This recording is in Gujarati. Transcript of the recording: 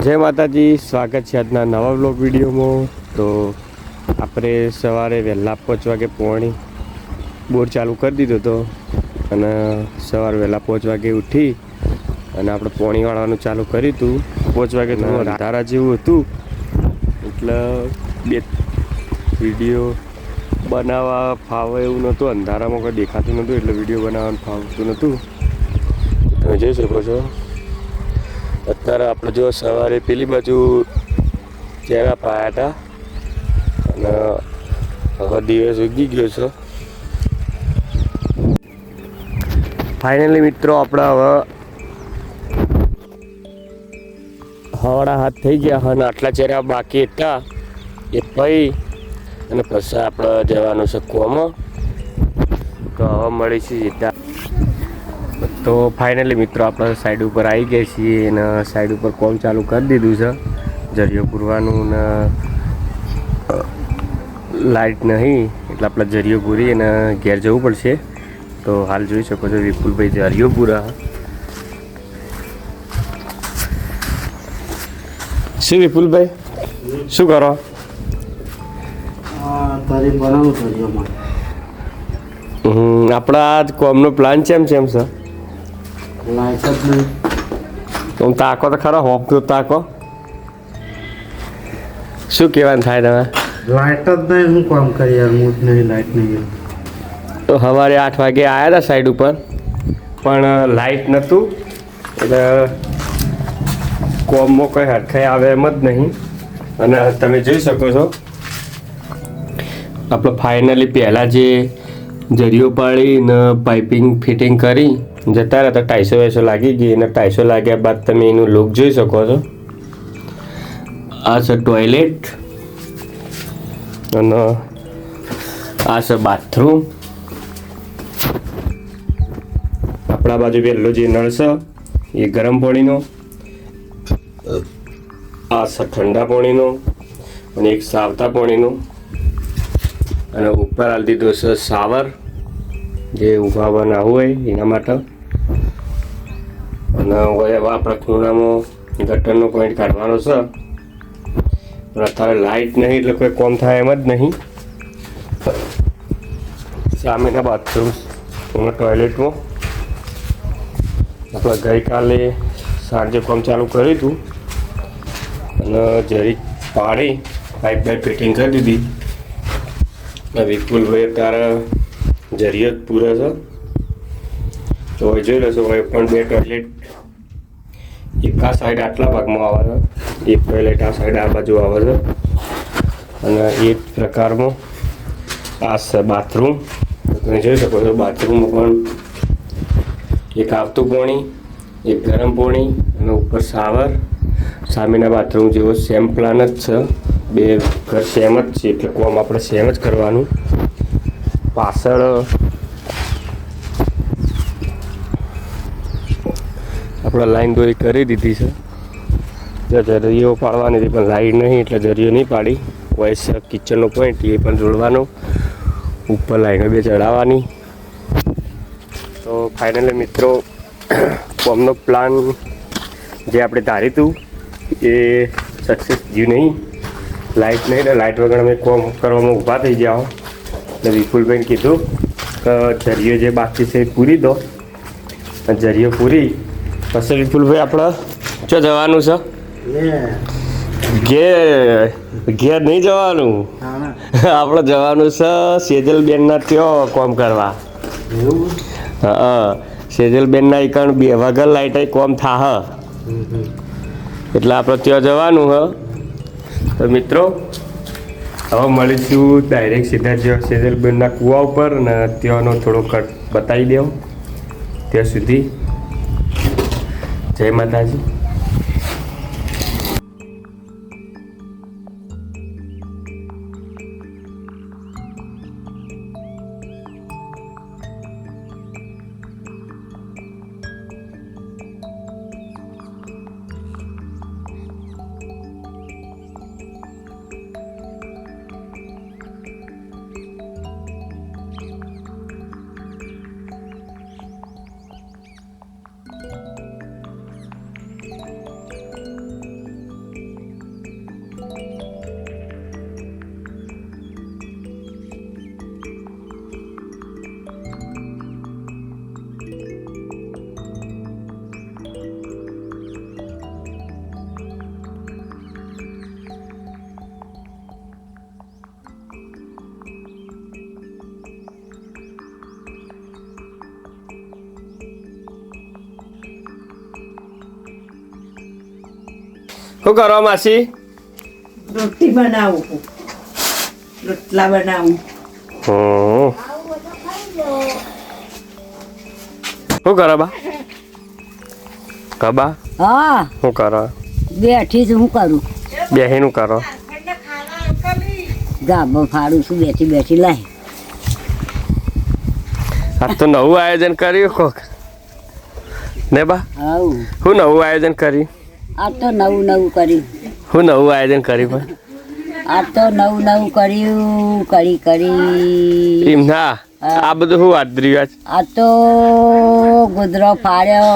જય માતાજી, સ્વાગત છે આજના નવા વ્લોગ વિડીયોમાં। તો આપણે સવારે વહેલા 5 વાગે પોણી બોર ચાલુ કરી દીધો હતો અને સવારે વહેલા 5 વાગે ઉઠી અને આપણે પોણી વાળવાનું ચાલુ કર્યું હતું। 5 વાગે થોડું અંધારા જેવું હતું એટલે બે વિડીયો બનાવવા ફાવે એવું નહોતું। અંધારામાં કોઈ દેખાતું નહોતું એટલે વિડીયો બનાવવાનું ફાવતું નહોતું। તમે જોઈ શકો છો અત્યારે આપણે જો સવારે પેલી બાજુ ચેરા પાયા હતા અને હવે દિવસ ઉગી ગયો છે। ફાઇનલી મિત્રો આપણે હવે 7:30 થઈ ગયા અને આટલા ચેરા બાકી હતા એ પઈ અને પછી આપણે જવાનું છે કોમાં। તો હવે મળીશું સીધા। તો ફાઇનલી મિત્રો આપણે સાઈડ ઉપર આવી ગયા છીએ અને સાઈડ ઉપર કોમ ચાલુ કરી દીધું છે। જરીયો પૂરવાનું ને લાઇટ નહીં એટલે આપણે જરીયો પૂરી અને ઘેર જવું પડશે। તો હાલ જોઈ શકો છો વિપુલભાઈ જરીયો પૂરા। શું વિપુલભાઈ શું કરો? આપણા આજ કોમનો પ્લાન છે છે લાઈટ જ નહીં તો તાકો તો ખરા હોપ તો તાકો શું કહેવાનું થાય તમે? લાઈટ જ નહીં, હું કામ કરી યાર, મૂડ નહીં, લાઈટ નહીં। તો સવારે 8 વાગે આવ્યા હતા સાઈડ ઉપર પણ લાઈટ નહોતું એટલે કોમમાં કંઈ હરખાઈ આવે એમ જ નહીં। અને તમે જોઈ શકો છો આપણે ફાઇનલી પહેલાં જે જરીયો પાડીને પાઇપિંગ ફિટિંગ કરી જતા રહ્યા તો ટાઈસો વેસો લાગી ગઈ અને ટાઈસો લાગ્યા બાદ તમે એનું લુક જોઈ શકો છો। આ છે ટોયલેટ અને આ છે બાથરૂમ। આપણા બાજુ પહેલો જે નળ છે એ ગરમ પાણીનો, આ છે ઠંડા પાણીનો અને એક સાવતા પાણીનો અને ઉપર હાલ દીધો છે શાવર જે ઊભા બનાવવું હોય એના માટે। અને હવે આપણા ખૂણામાં ગટરનો પોઈન્ટ કાઢવાનો છે પણ અત્યારે લાઇટ નહીં એટલે કોઈ કોમ થાય એમ જ નહીં। સામેના બાથરૂમ અને ટોયલેટમાં આપણે ગઈકાલે સાંજે કામ ચાલુ કર્યું હતું અને જરી પાડી પાઇપ ફિટિંગ કરી દીધી। વિપુલભાઈ અત્યારે જરીયો જ પૂરે છે તો હવે જોઈ લેશો હવે પણ 2 ટોયલેટ એક આ સાઈડ આટલા ભાગમાં આવે છે, એક ટોયલેટ આ સાઈડ આ બાજુ આવે છે અને એ જ પ્રકારમાં આ છે બાથરૂમ। તમે જોઈ શકો છો બાથરૂમમાં પણ એક આવતું પાણી, એક ગરમ પાણી અને ઉપર શાવર। સામેના બાથરૂમ જેવો સેમ પ્લાન જ છે, બે ઘર સેમ જ છે એટલે કોમ આપણે સેમ જ કરવાનું। પાછળ આપણે લાઈન દોરી કરી દીધી છે, જરીયો પાડવાની હતી પણ લાઈટ નહીં એટલે જરીયો નહીં પાડી। વોઇસ કિચનનો પોઈન્ટ એ પણ જોડવાનો, ઉપર લાઈનો 2 ચડાવવાની। તો ફાઇનલી મિત્રો કોમનો પ્લાન જે આપણે ધાર્યું હતું એ સક્સેસ થયું નહીં। લાઇટ નહીં ને લાઇટ વગર અમે કોમ કરવામાં ઊભા થઈ ગયા। એટલે વિપુલભાઈને કીધું કે જરીયો જે બાકી છે એ પૂરી દો। જરીયો પૂરી પછી વિપુલભાઈ આપણે જો જવાનું છે ઘેર નહીં જવાનું, આપણે જવાનું છે સેજલબેનના ત્યાં કોમ કરવા। હા, સેજલબેનના એકણ 2 વગર લાઇટ કોમ થાહ એટલે આપણે ત્યાં જવાનું હ। તો મિત્રો હવે મળીશું ડાયરેક્ટ સીધા જ સેજલબેનના કૂવા ઉપર અને ત્યાંનો થોડો કટ બતાવી દેવો। ત્યાં સુધી જય માતાજી। શું કરો માસી? રોટલી બનાવું, રોટલા બનાવું. શું કરો બા? કબા હા શું કરો? બેઠી છું, શું કરું? બેહીનું કરો. ગાભો ફાડું છું બેઠી બેઠી લાય. આજ તો નવું આયોજન કર્યું કોક ને બા? આવું શું નવું આયોજન કર્યું? આ તો નવું નવું કર્યું. શું નવું આયોજન કર્યું પણ? આ તો નવું નવું કર્યું કરી એમ ના આ બધું શું વાત રહ્યું આજ? આ તો ગોદરો ફાડ્યો